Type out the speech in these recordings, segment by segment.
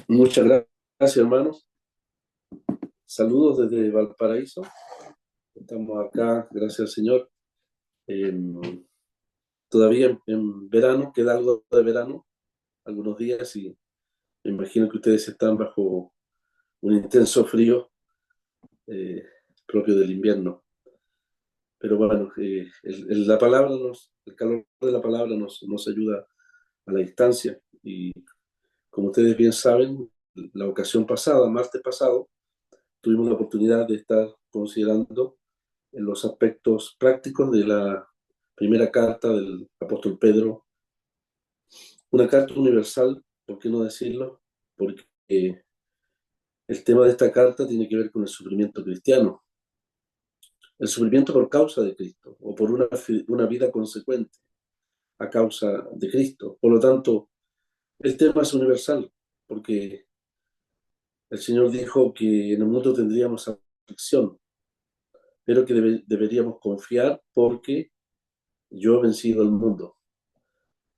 Muchas gracias, hermanos. Saludos desde Valparaíso. Estamos acá, gracias al Señor. Todavía en verano, queda algo de verano, algunos días, y me imagino que ustedes están bajo un intenso frío eh, propio del invierno. Pero bueno, la palabra el calor de la palabra nos ayuda a la distancia. Y como ustedes bien saben, la ocasión pasada, martes pasado, tuvimos la oportunidad de estar considerando en los aspectos prácticos de la primera carta del apóstol Pedro, una carta universal, ¿por qué no decirlo? Porque el tema de esta carta tiene que ver con el sufrimiento cristiano, el sufrimiento por causa de Cristo o por una vida consecuente a causa de Cristo. Por lo tanto, el tema es universal, porque el Señor dijo que en el mundo tendríamos aflicción, pero que deberíamos confiar porque yo he vencido al mundo.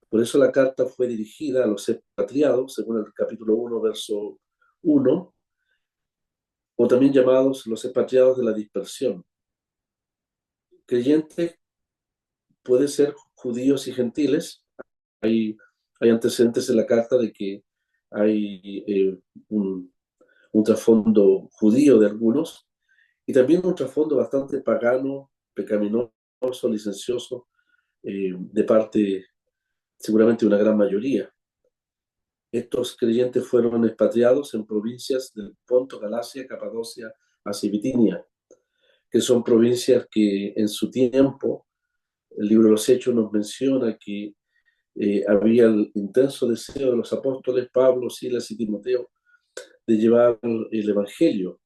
Por eso la carta fue dirigida a los expatriados, según el capítulo 1, verso 1, o también llamados los expatriados de la dispersión. Creyentes puede ser judíos y gentiles. Hay, hay antecedentes en la carta de que hay un trasfondo judío de algunos y también un trasfondo bastante pagano, pecaminoso, licencioso, de parte seguramente de una gran mayoría. Estos creyentes fueron expatriados en provincias del Ponto, Galacia, Capadocia, Asia y Bitinia, que son provincias que en su tiempo, el libro de los Hechos nos menciona que había el intenso deseo de los apóstoles Pablo, Silas y Timoteo de llevar el Evangelio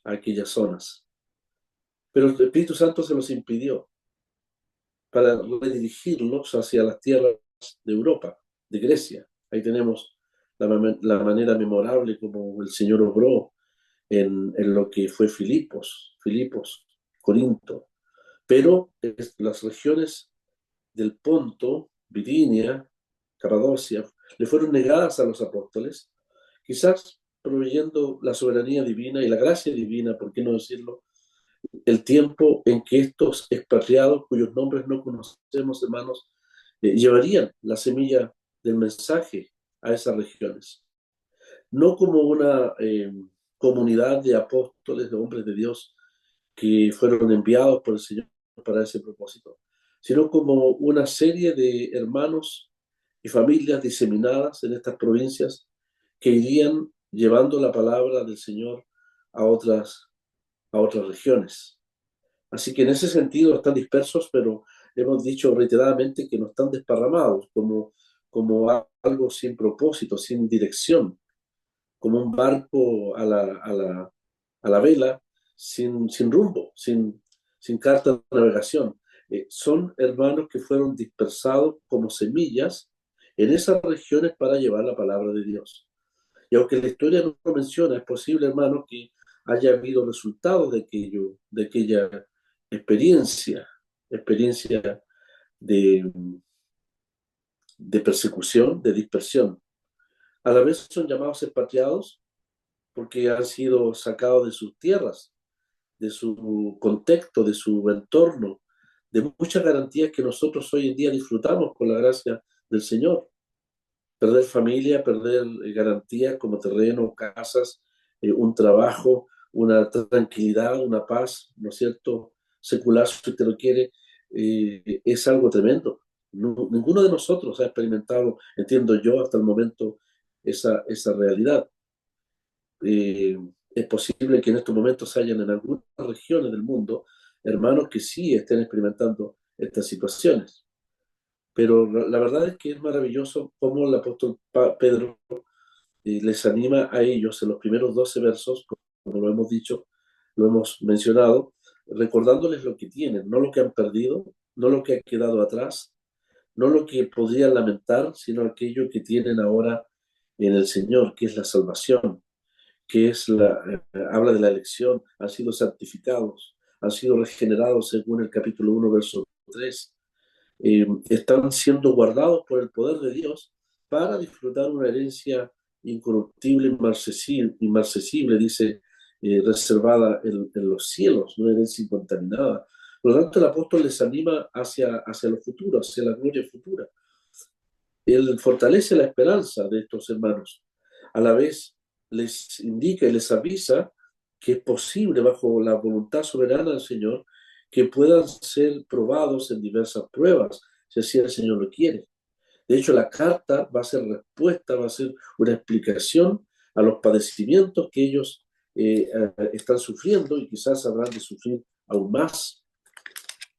a aquellas zonas. Pero el Espíritu Santo se los impidió para redirigirlos hacia las tierras de Europa, de Grecia. Ahí tenemos la manera memorable como el Señor obró en lo que fue Filipos, Corinto. Pero las regiones del Ponto, Bitinia, Capadocia, le fueron negadas a los apóstoles, quizás proveyendo la soberanía divina y la gracia divina, por qué no decirlo, el tiempo en que estos expatriados, cuyos nombres no conocemos, hermanos, llevarían la semilla del mensaje a esas regiones. No como una comunidad de apóstoles, de hombres de Dios, que fueron enviados por el Señor para ese propósito, sino como una serie de hermanos y familias diseminadas en estas provincias que irían llevando la palabra del Señor a otras regiones. Así que en ese sentido están dispersos, pero hemos dicho reiteradamente que no están desparramados, como algo sin propósito, sin dirección, como un barco a la vela, sin rumbo, sin carta de navegación. Son hermanos que fueron dispersados como semillas en esas regiones para llevar la palabra de Dios. Y aunque la historia no lo menciona, es posible, hermano, que haya habido resultados de aquella experiencia de, de persecución, de dispersión. A la vez son llamados expatriados porque han sido sacados de sus tierras, de su contexto, de su entorno, de muchas garantías que nosotros hoy en día disfrutamos con la gracia del Señor. Perder familia, perder garantías como terreno, casas, un trabajo, una tranquilidad, una paz, ¿no es cierto? Secular, si usted lo quiere, es algo tremendo. Ninguno de nosotros ha experimentado, entiendo yo, hasta el momento esa realidad. Es posible que en estos momentos hayan en algunas regiones del mundo hermanos que sí estén experimentando estas situaciones. Pero la verdad es que es maravilloso cómo el apóstol Pedro les anima a ellos en los primeros 12 versos, como lo hemos dicho, lo hemos mencionado, recordándoles lo que tienen, no lo que han perdido, no lo que ha quedado atrás, no lo que podrían lamentar, sino aquello que tienen ahora en el Señor, que es la salvación, que es habla de la elección, han sido santificados, han sido regenerados según el capítulo 1, verso 3, están siendo guardados por el poder de Dios para disfrutar una herencia incorruptible, inmarcesible, dice, reservada en los cielos, una herencia incontaminada. Por lo tanto, el apóstol les anima hacia lo futuro, hacia la gloria futura. Él fortalece la esperanza de estos hermanos. A la vez les indica y les avisa que es posible, bajo la voluntad soberana del Señor, que puedan ser probados en diversas pruebas, si así el Señor lo quiere. De hecho, la carta va a ser respuesta, va a ser una explicación a los padecimientos que ellos están sufriendo y quizás habrán de sufrir aún más.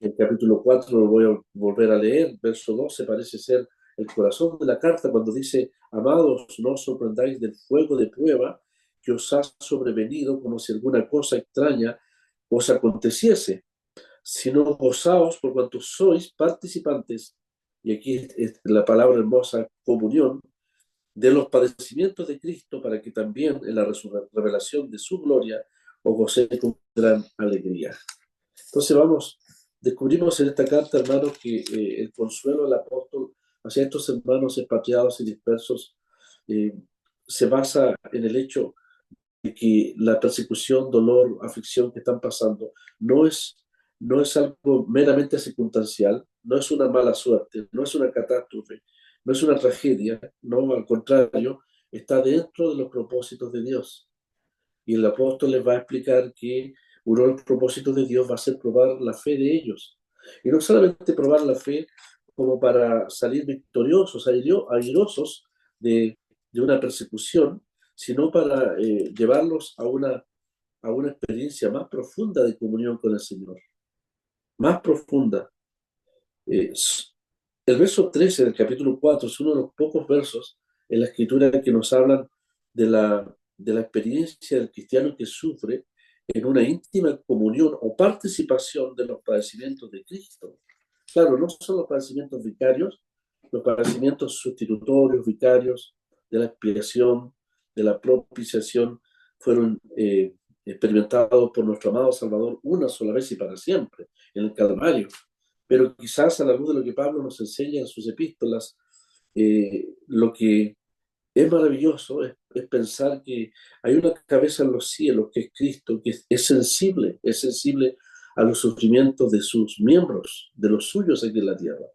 El capítulo 4 lo voy a volver a leer, verso 12 parece ser el corazón de la carta cuando dice: amados, no os sorprendáis del fuego de prueba que os ha sobrevenido como si alguna cosa extraña os aconteciese, sino gozaos por cuanto sois participantes, y aquí es la palabra hermosa, comunión, de los padecimientos de Cristo, para que también en la revelación de su gloria os gocéis con gran alegría. Entonces descubrimos en esta carta, hermanos, que el consuelo del apóstol hacia estos hermanos expatriados y dispersos eh, se basa en el hecho de que la persecución, dolor, aflicción que están pasando no es algo meramente circunstancial, no es una mala suerte, no es una catástrofe, no es una tragedia, no, al contrario, está dentro de los propósitos de Dios. Y el apóstol les va a explicar que uno de los propósitos de Dios va a ser probar la fe de ellos. Y no solamente probar la fe como para salir victoriosos, airosos de una persecución, sino para llevarlos a una experiencia más profunda de comunión con el Señor. Más profunda. Eh, el verso 13 del capítulo 4 es uno de los pocos versos en la Escritura que nos hablan de la experiencia del cristiano que sufre en una íntima comunión o participación de los padecimientos de Cristo. Claro, no son los padecimientos vicarios, los padecimientos sustitutorios, vicarios, de la expiación, de la propiciación, fueron experimentados por nuestro amado Salvador una sola vez y para siempre, en el Calvario. Pero quizás a la luz de lo que Pablo nos enseña en sus epístolas, lo que es maravilloso es pensar que hay una cabeza en los cielos, que es Cristo, que es sensible a los sufrimientos de sus miembros, de los suyos aquí en la tierra.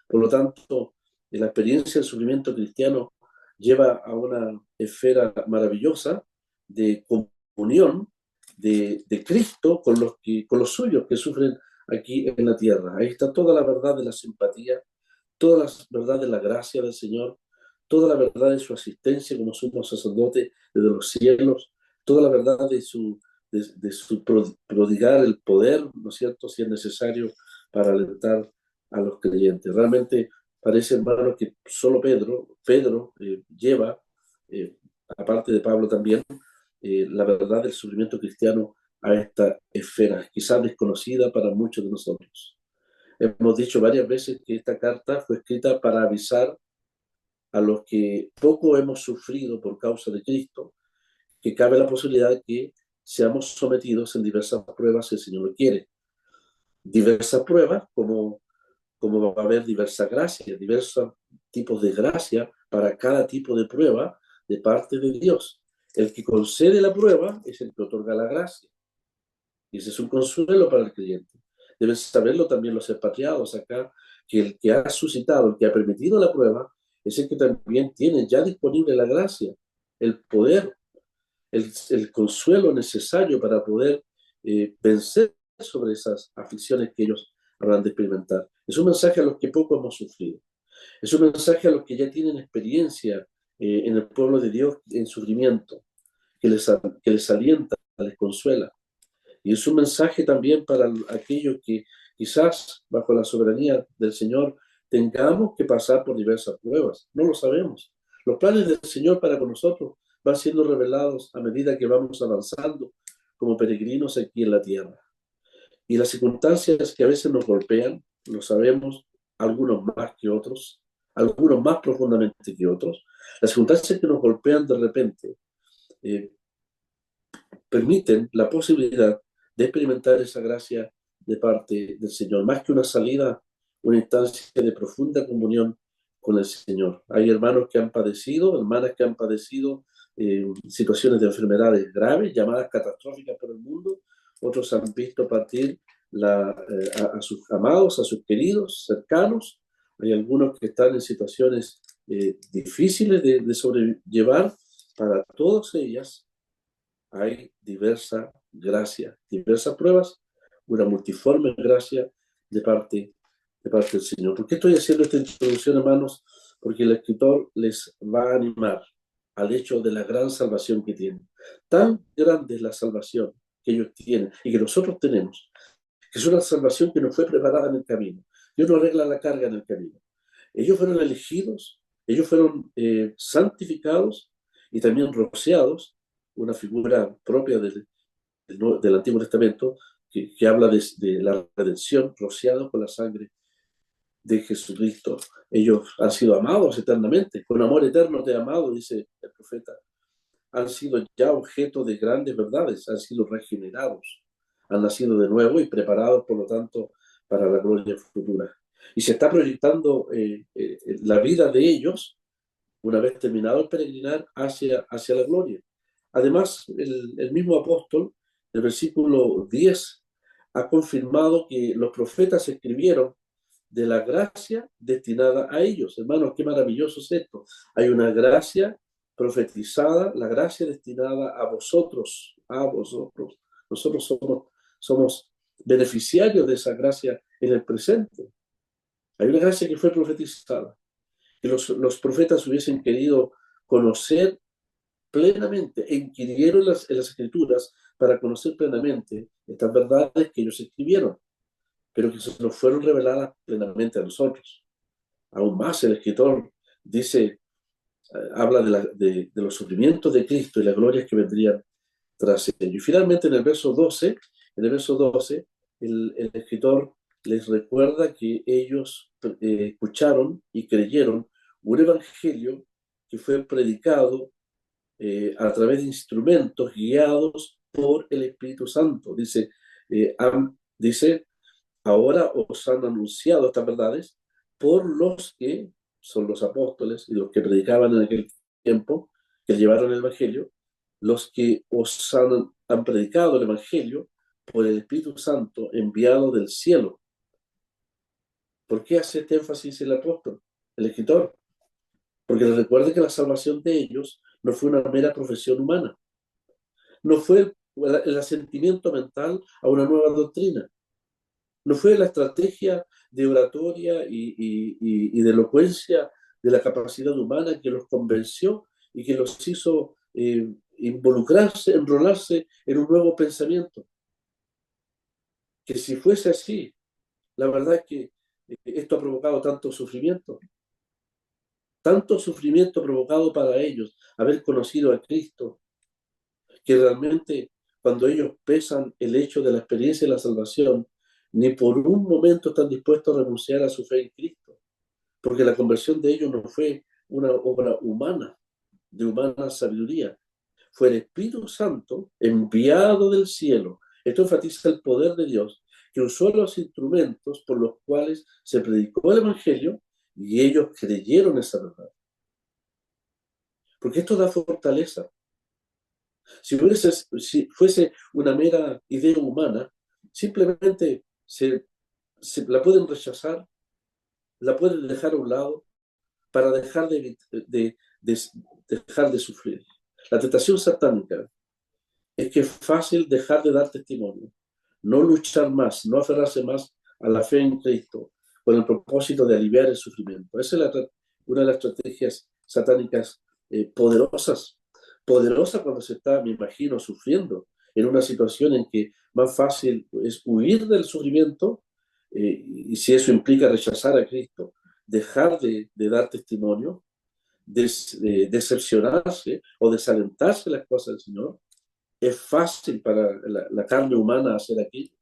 Por lo tanto, la experiencia del sufrimiento cristiano lleva a una esfera maravillosa de comunión de Cristo con los suyos que sufren aquí en la tierra. Ahí está toda la verdad de la simpatía, toda la verdad de la gracia del Señor, toda la verdad de su asistencia como sumo sacerdote desde los cielos, toda la verdad de su prodigar el poder, ¿no es cierto?, si es necesario para alentar a los creyentes. Realmente parece, hermano, que solo Pedro lleva, eh, aparte de Pablo también, la verdad del sufrimiento cristiano a esta esfera, quizás desconocida para muchos de nosotros. Hemos dicho varias veces que esta carta fue escrita para avisar a los que poco hemos sufrido por causa de Cristo, que cabe la posibilidad de que seamos sometidos en diversas pruebas si el Señor lo quiere. Diversas pruebas, como va a haber diversas gracias, diversos tipos de gracia para cada tipo de prueba de parte de Dios. El que concede la prueba es el que otorga la gracia. Y ese es un consuelo para el creyente. Deben saberlo también los expatriados acá, que el que ha suscitado, el que ha permitido la prueba, es el que también tiene ya disponible la gracia, el poder, el consuelo necesario para poder vencer sobre esas aflicciones que ellos habrán de experimentar. Es un mensaje a los que poco hemos sufrido. Es un mensaje a los que ya tienen experiencia en el pueblo de Dios en sufrimiento, que les alienta, les consuela. Y es un mensaje también para aquellos que quizás bajo la soberanía del Señor tengamos que pasar por diversas pruebas. No lo sabemos. Los planes del Señor para con nosotros van siendo revelados a medida que vamos avanzando como peregrinos aquí en la tierra. Y las circunstancias que a veces nos golpean, lo sabemos, algunos más que otros, algunos más profundamente que otros, las circunstancias que nos golpean de repente permiten la posibilidad de experimentar esa gracia de parte del Señor, más que una salida, una instancia de profunda comunión con el Señor. Hay hermanos que han padecido, hermanas que han padecido situaciones de enfermedades graves, llamadas catastróficas por el mundo. Otros han visto partir a sus amados, a sus queridos, cercanos. Hay algunos que están en situaciones difíciles de sobrellevar. Para todas ellas hay diversa gracia, diversas pruebas, una multiforme gracia de parte del Señor. ¿Por qué estoy haciendo esta introducción, hermanos? Porque el escritor les va a animar al hecho de la gran salvación que tienen. Tan grande es la salvación que ellos tienen y que nosotros tenemos, que es una salvación que nos fue preparada en el camino. Dios no arregla la carga en el camino. Ellos fueron elegidos, ellos fueron santificados y también rociados, una figura propia del Antiguo Testamento que habla de la redención, rociados con la sangre de Jesucristo. Ellos han sido amados eternamente, con amor eterno te he amado, dice el profeta. Han sido ya objeto de grandes verdades, han sido regenerados, han nacido de nuevo y preparados, por lo tanto, para la gloria futura. Y se está proyectando la vida de ellos, una vez terminado el peregrinar, hacia la gloria. Además, el mismo apóstol, el versículo 10, ha confirmado que los profetas escribieron de la gracia destinada a ellos. Hermanos, qué maravilloso es esto. Hay una gracia profetizada, la gracia destinada a vosotros, a vosotros. Nosotros somos beneficiarios de esa gracia en el presente. Hay una gracia que fue profetizada, que los profetas hubiesen querido conocer plenamente e inquirieron en las escrituras para conocer plenamente estas verdades que ellos escribieron, pero que se nos fueron reveladas plenamente a nosotros. Aún más el escritor dice, habla de los sufrimientos de Cristo y las glorias que vendrían tras ello. Y finalmente en el verso 12 el escritor les recuerda que ellos escucharon y creyeron un evangelio que fue predicado a través de instrumentos guiados por el Espíritu Santo. Dice, ahora os han anunciado estas verdades por los que son los apóstoles y los que predicaban en aquel tiempo, que llevaron el Evangelio, los que os han predicado el Evangelio por el Espíritu Santo enviado del cielo. ¿Por qué hace este énfasis el apóstol, el escritor? Porque les recuerda que la salvación de ellos no fue una mera profesión humana, no fue el asentimiento mental a una nueva doctrina, no fue la estrategia de oratoria y de elocuencia de la capacidad humana que los convenció y que los hizo involucrarse, enrolarse en un nuevo pensamiento. Que si fuese así, la verdad es que esto ha provocado tanto sufrimiento provocado para ellos, haber conocido a Cristo, que realmente cuando ellos pesan el hecho de la experiencia de la salvación, ni por un momento están dispuestos a renunciar a su fe en Cristo, porque la conversión de ellos no fue una obra humana, de humana sabiduría, fue el Espíritu Santo enviado del cielo. Esto enfatiza el poder de Dios, que usó los instrumentos por los cuales se predicó el Evangelio y ellos creyeron esa verdad. Porque esto da fortaleza. Si fuese una mera idea humana, simplemente se la pueden rechazar, la pueden dejar a un lado para dejar de sufrir. La tentación satánica es que es fácil dejar de dar testimonio, no luchar más, no aferrarse más a la fe en Cristo con el propósito de aliviar el sufrimiento. Esa es una de las estrategias satánicas poderosas cuando se está, me imagino, sufriendo en una situación en que más fácil es huir del sufrimiento y si eso implica rechazar a Cristo, dejar de dar testimonio, decepcionarse o desalentarse de las cosas del Señor. Es fácil para la carne humana hacer aquello,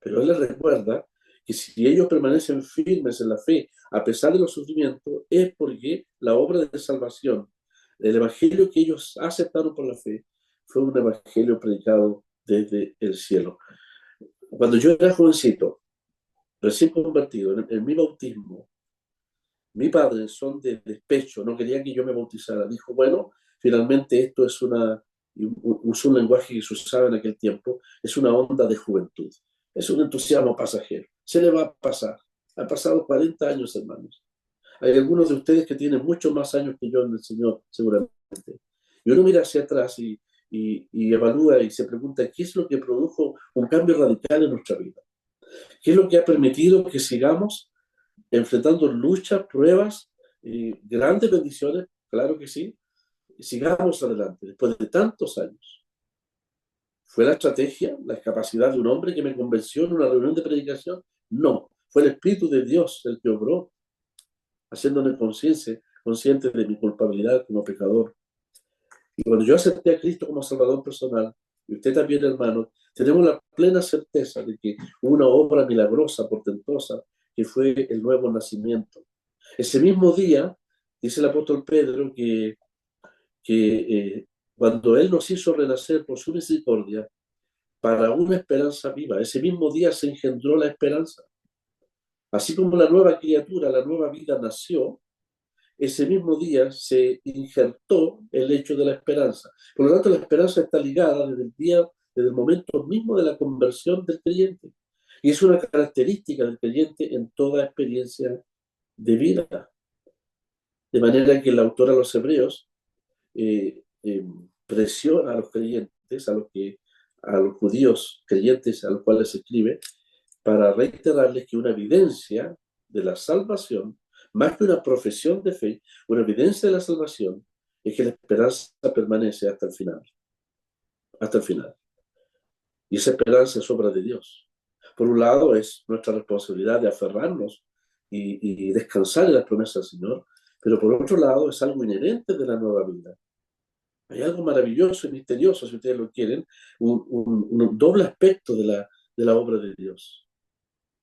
pero Él les recuerda que si ellos permanecen firmes en la fe, a pesar de los sufrimientos, es porque la obra de salvación, el evangelio que ellos aceptaron por la fe, fue un evangelio predicado desde el cielo. Cuando yo era jovencito, recién convertido, en mi bautismo, mi padre, en son de despecho, no quería que yo me bautizara. Dijo, bueno, finalmente esto es usó un lenguaje que se usaba en aquel tiempo, es una onda de juventud, es un entusiasmo pasajero, se le va a pasar. Han pasado 40 años, hermanos. Hay algunos de ustedes que tienen muchos más años que yo en el Señor, seguramente. Y uno mira hacia atrás y evalúa y se pregunta, ¿qué es lo que produjo un cambio radical en nuestra vida? ¿Qué es lo que ha permitido que sigamos enfrentando luchas, pruebas, grandes bendiciones? Claro que sí. Sigamos adelante después de tantos años. ¿Fue la estrategia, la capacidad de un hombre que me convenció en una reunión de predicación? No, fue el Espíritu de Dios el que obró, haciéndome consciente de mi culpabilidad como pecador. Y cuando yo acepté a Cristo como Salvador personal, y usted también, hermano, tenemos la plena certeza de que hubo una obra milagrosa, portentosa, que fue el nuevo nacimiento. Ese mismo día, dice el apóstol Pedro, que cuando Él nos hizo renacer por su misericordia, para una esperanza viva, ese mismo día se engendró la esperanza. Así como la nueva criatura, la nueva vida nació, ese mismo día se injertó el hecho de la esperanza. Por lo tanto, la esperanza está ligada desde el momento mismo de la conversión del creyente. Y es una característica del creyente en toda experiencia de vida. De manera que el autor a los Hebreos eh, eh, presiona a los creyentes, a los judíos creyentes a los cuales se escribe, para reiterarles que una evidencia de la salvación, más que una profesión de fe, una evidencia de la salvación, es que la esperanza permanece hasta el final, hasta el final. Y esa esperanza es obra de Dios. Por un lado, es nuestra responsabilidad de aferrarnos y descansar en las promesas del Señor, pero por otro lado, es algo inherente de la nueva vida. Hay algo maravilloso y misterioso, si ustedes lo quieren, un doble aspecto de la obra de Dios.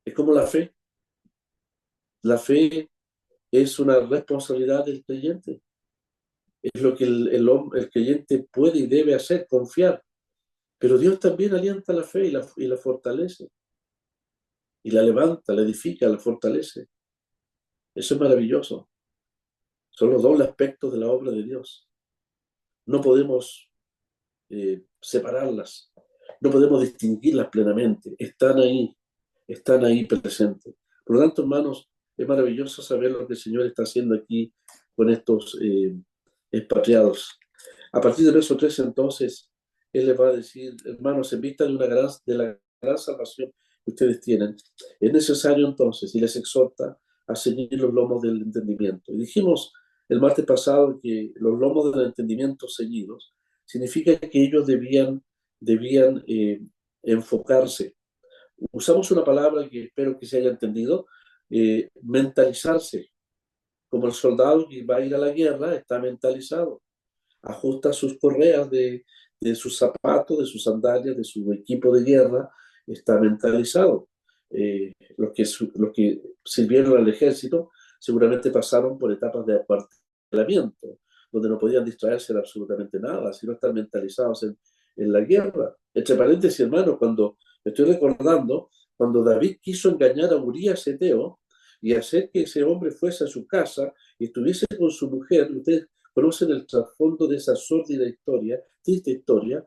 Es como la fe. La fe es una responsabilidad del creyente. Es lo que el creyente puede y debe hacer, confiar. Pero Dios también alienta la fe y la fortalece. Y la levanta, la edifica, la fortalece. Eso es maravilloso. Son los dobles aspectos de la obra de Dios. No podemos separarlas. No podemos distinguirlas plenamente. Están ahí presentes. Por lo tanto, hermanos, es maravilloso saber lo que el Señor está haciendo aquí con estos expatriados. A partir del verso 13, entonces, Él les va a decir, hermanos, en vista de la gran salvación que ustedes tienen, es necesario entonces, y les exhorta a seguir los lomos del entendimiento. Y dijimos el martes pasado que los lomos del entendimiento seguidos significa que ellos debían enfocarse. Usamos una palabra que espero que se haya entendido, mentalizarse. Como el soldado que va a ir a la guerra está mentalizado, ajusta sus correas de sus zapatos, de sus sandalias, de su equipo de guerra, está mentalizado. Los que sirvieron al ejército seguramente pasaron por etapas de acuartelamiento, donde no podían distraerse de absolutamente nada, sino estar mentalizados en la guerra. Entre paréntesis, hermano, cuando me estoy recordando, cuando David quiso engañar a Urías Eteo y hacer que ese hombre fuese a su casa y estuviese con su mujer, ustedes conocen el trasfondo de esa sórdida historia, triste historia.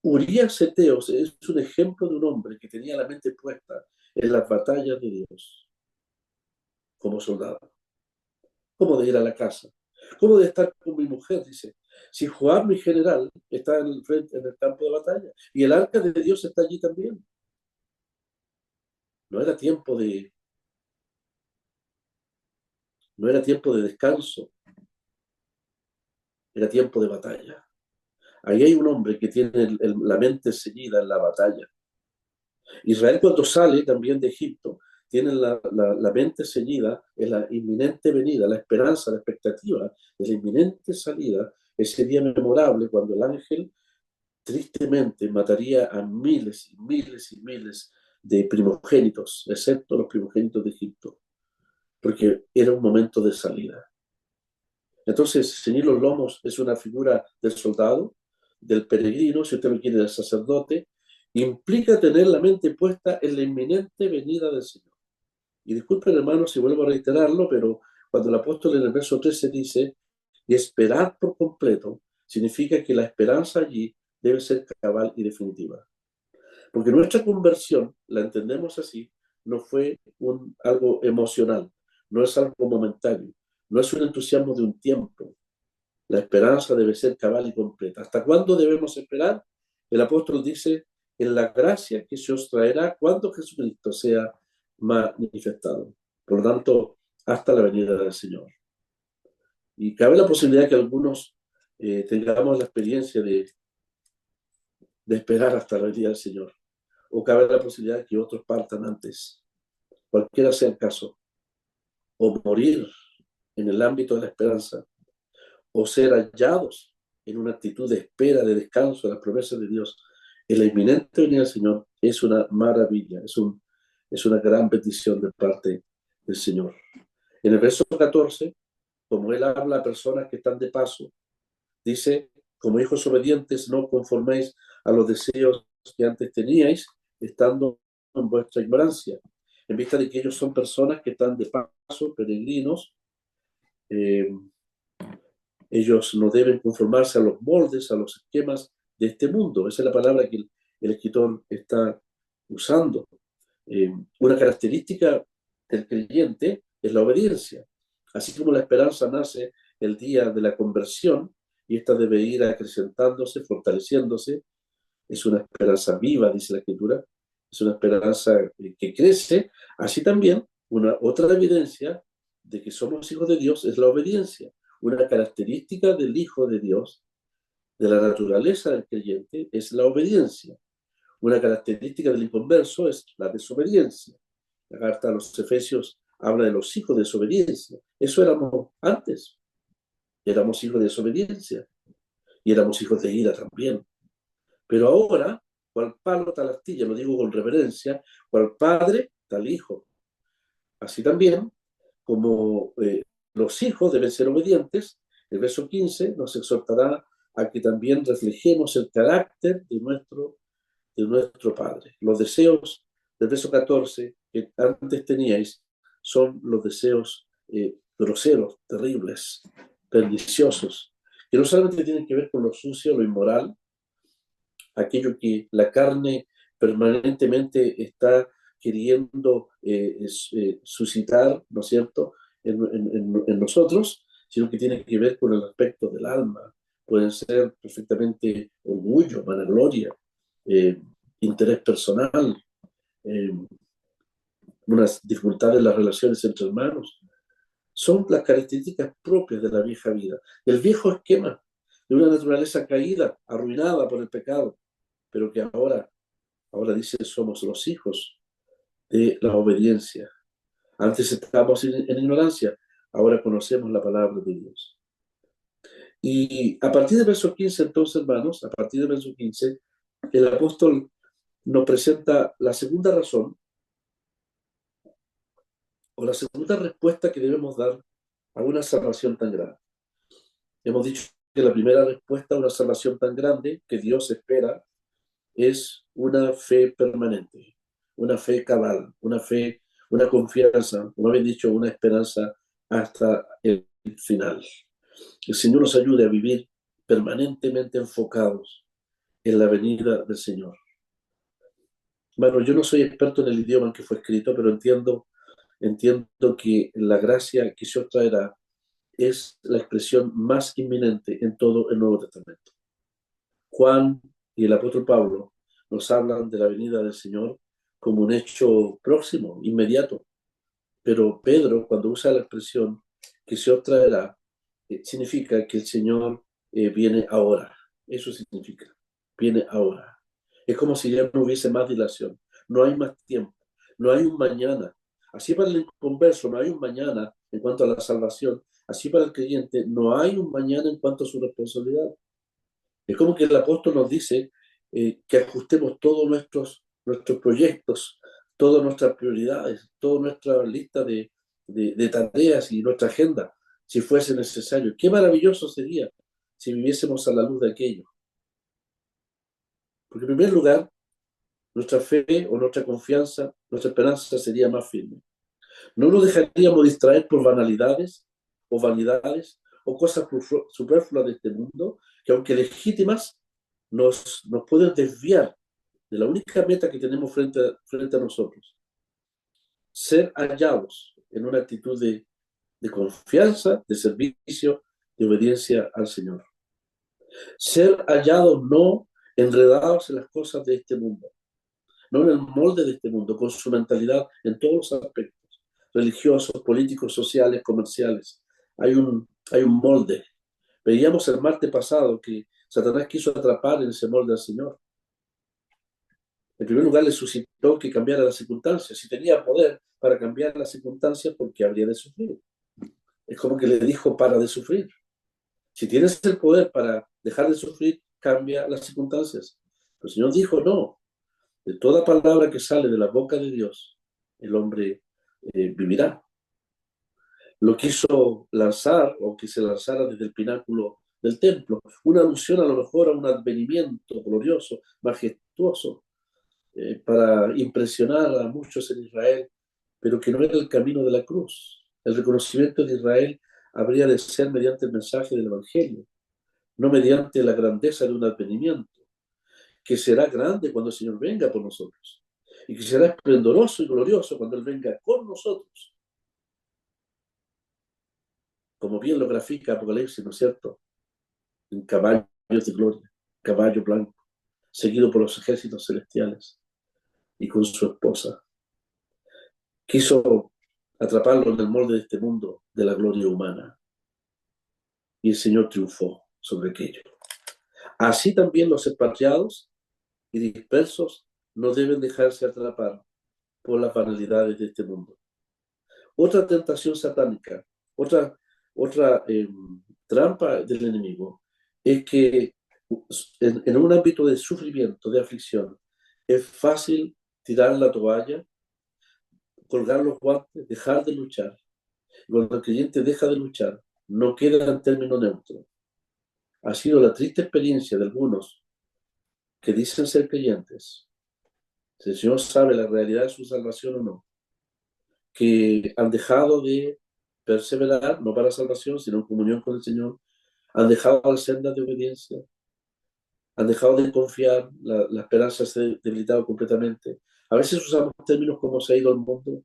Urías Eteo es un ejemplo de un hombre que tenía la mente puesta en las batallas de Dios como soldado. ¿Cómo de ir a la casa? ¿Cómo de estar con mi mujer? Dice. Si Joab, mi general, está en el campo de batalla y el arca de Dios está allí también. No era tiempo de, no era tiempo de descanso, era tiempo de batalla. Ahí hay un hombre que tiene la mente seguida en la batalla. Israel cuando sale también de Egipto, tiene la mente ceñida en la inminente venida, la esperanza, la expectativa de la inminente salida, ese día memorable cuando el ángel tristemente mataría a miles y miles y miles de primogénitos, excepto los primogénitos de Egipto, porque era un momento de salida. Entonces, ceñir los lomos es una figura del soldado, del peregrino, si usted lo quiere, del sacerdote, implica tener la mente puesta en la inminente venida del Señor. Y disculpen, hermanos, si vuelvo a reiterarlo, pero cuando el apóstol en el verso 13 dice, y esperar por completo, significa que la esperanza allí debe ser cabal y definitiva. Porque nuestra conversión, la entendemos así, no fue algo emocional, no es algo momentáneo, no es un entusiasmo de un tiempo. La esperanza debe ser cabal y completa. ¿Hasta cuándo debemos esperar? El apóstol dice, en la gracia que se os traerá cuando Jesucristo sea manifestado. Por lo tanto, hasta la venida del Señor. Y cabe la posibilidad que algunos tengamos la experiencia de esperar hasta la venida del Señor. O cabe la posibilidad que otros partan antes. Cualquiera sea el caso. O morir en el ámbito de la esperanza, o ser hallados en una actitud de espera, de descanso de las promesas de Dios en la inminente venida del Señor, es una maravilla, es una gran petición de parte del Señor. En el verso 14, como él habla a personas que están de paso, dice, como hijos obedientes, no conforméis a los deseos que antes teníais, estando en vuestra ignorancia, en vista de que ellos son personas que están de paso, peregrinos. Ellos no deben conformarse a los moldes, a los esquemas de este mundo. Esa es la palabra que el escritor está usando. Una característica del creyente es la obediencia. Así como la esperanza nace el día de la conversión, y esta debe ir acrecentándose, fortaleciéndose, es una esperanza viva, dice la Escritura, es una esperanza que crece. Así también, una otra evidencia de que somos hijos de Dios es la obediencia. Una característica del Hijo de Dios, de la naturaleza del creyente, es la obediencia. Una característica del inconverso es la desobediencia. La carta a los Efesios habla de los hijos de desobediencia. Eso éramos antes. Éramos hijos de desobediencia y éramos hijos de ira también. Pero ahora, cual palo tal astilla, lo digo con reverencia, cual padre tal hijo. Así también, como los hijos deben ser obedientes, el verso 15 nos exhortará a que también reflejemos el carácter de nuestro Padre. Los deseos del verso 14 que antes teníais son los deseos groseros, terribles, perniciosos, que no solamente tienen que ver con lo sucio, lo inmoral, aquello que la carne permanentemente está queriendo suscitar, ¿no es cierto?, en nosotros, sino que tiene que ver con el aspecto del alma. Pueden ser perfectamente orgullo, vanagloria, eh, interés personal, eh, unas dificultades en las relaciones entre hermanos. Son las características propias de la vieja vida, del viejo esquema, de una naturaleza caída, arruinada por el pecado, pero que ahora dice, somos los hijos de la obediencia. Antes estábamos en ignorancia, ahora conocemos la palabra de Dios. Y a partir del verso 15, entonces, hermanos, a partir del verso 15, el apóstol nos presenta la segunda razón o la segunda respuesta que debemos dar a una salvación tan grande. Hemos dicho que la primera respuesta a una salvación tan grande que Dios espera es una fe permanente, una fe cabal, una fe, una confianza, como habéis dicho, una esperanza hasta el final. Que el Señor nos ayude a vivir permanentemente enfocados en la venida del Señor. Bueno, yo no soy experto en el idioma en que fue escrito, pero entiendo que la gracia que se os traerá es la expresión más inminente en todo el Nuevo Testamento. Juan y el apóstol Pablo nos hablan de la venida del Señor como un hecho próximo, inmediato. Pero Pedro, cuando usa la expresión que se os traerá, significa que el Señor viene ahora. Eso significa, viene ahora. Es como si ya no hubiese más dilación, no hay más tiempo, no hay un mañana. Así para el converso no hay un mañana en cuanto a la salvación, así para el creyente no hay un mañana en cuanto a su responsabilidad. Es como que el apóstol nos dice que ajustemos todos nuestros proyectos, todas nuestras prioridades, toda nuestra lista de tareas y nuestra agenda, si fuese necesario. Qué maravilloso sería si viviésemos a la luz de aquello. Porque en primer lugar, nuestra fe o nuestra confianza, nuestra esperanza sería más firme. No nos dejaríamos distraer por banalidades o vanidades o cosas superfluas de este mundo, que aunque legítimas, nos pueden desviar de la única meta que tenemos frente a nosotros. Ser hallados en una actitud de confianza, de servicio, de obediencia al Señor. Ser hallados no enredados en las cosas de este mundo, no en el molde de este mundo, con su mentalidad en todos los aspectos, religiosos, políticos, sociales, comerciales. Hay un molde. Veíamos el martes pasado que Satanás quiso atrapar en ese molde al Señor. En primer lugar, le suscitó que cambiara las circunstancias. Si tenía poder para cambiar las circunstancias, ¿por qué habría de sufrir? Es como que le dijo, para de sufrir. Si tienes el poder para dejar de sufrir, cambia las circunstancias. Pero el Señor dijo, no, de toda palabra que sale de la boca de Dios, el hombre vivirá. Lo quiso lanzar, o que se lanzara desde el pináculo del templo, una alusión a lo mejor a un advenimiento glorioso, majestuoso, para impresionar a muchos en Israel, pero que no era el camino de la cruz. El reconocimiento de Israel habría de ser mediante el mensaje del Evangelio, no mediante la grandeza de un advenimiento, que será grande cuando el Señor venga por nosotros, y que será esplendoroso y glorioso cuando Él venga con nosotros, como bien lo grafica Apocalipsis, ¿no es cierto? En caballos de gloria, caballo blanco, seguido por los ejércitos celestiales y con su esposa. Quiso atraparlo en el molde de este mundo de la gloria humana, y el Señor triunfó sobre aquello. Así también los expatriados y dispersos no deben dejarse atrapar por las banalidades de este mundo. Otra tentación satánica, otra trampa del enemigo, es que en un ámbito de sufrimiento, de aflicción, es fácil tirar la toalla, colgar los guantes, dejar de luchar. Cuando el creyente deja de luchar, no queda en término neutro. Ha sido la triste experiencia de algunos que dicen ser creyentes, si el Señor sabe la realidad de su salvación o no, que han dejado de perseverar, no para salvación, sino en comunión con el Señor, han dejado las sendas de obediencia, han dejado de confiar, la esperanza se ha debilitado completamente. A veces usamos términos como se ha ido al mundo,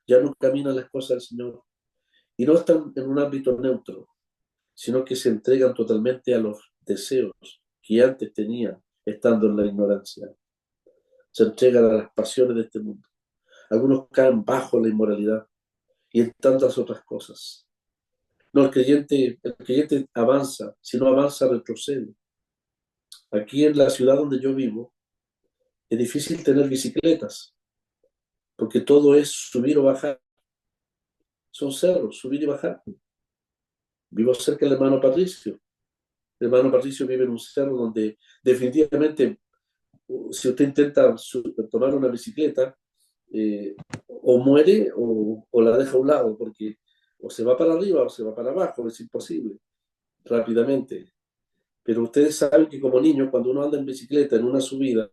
ya no caminan las cosas del Señor, y no están en un ámbito neutro, sino que se entregan totalmente a los deseos que antes tenían estando en la ignorancia. Se entregan a las pasiones de este mundo. Algunos caen bajo la inmoralidad y en tantas otras cosas. No, el creyente avanza, si no avanza, retrocede. Aquí en la ciudad donde yo vivo, es difícil tener bicicletas, porque todo es subir o bajar. Son cerros, subir y bajar. Vivo cerca del hermano Patricio. El hermano Patricio vive en un cerro donde definitivamente, si usted intenta tomar una bicicleta, o muere o la deja a un lado, porque o se va para arriba o se va para abajo, es imposible, rápidamente. Pero ustedes saben que como niño, cuando uno anda en bicicleta en una subida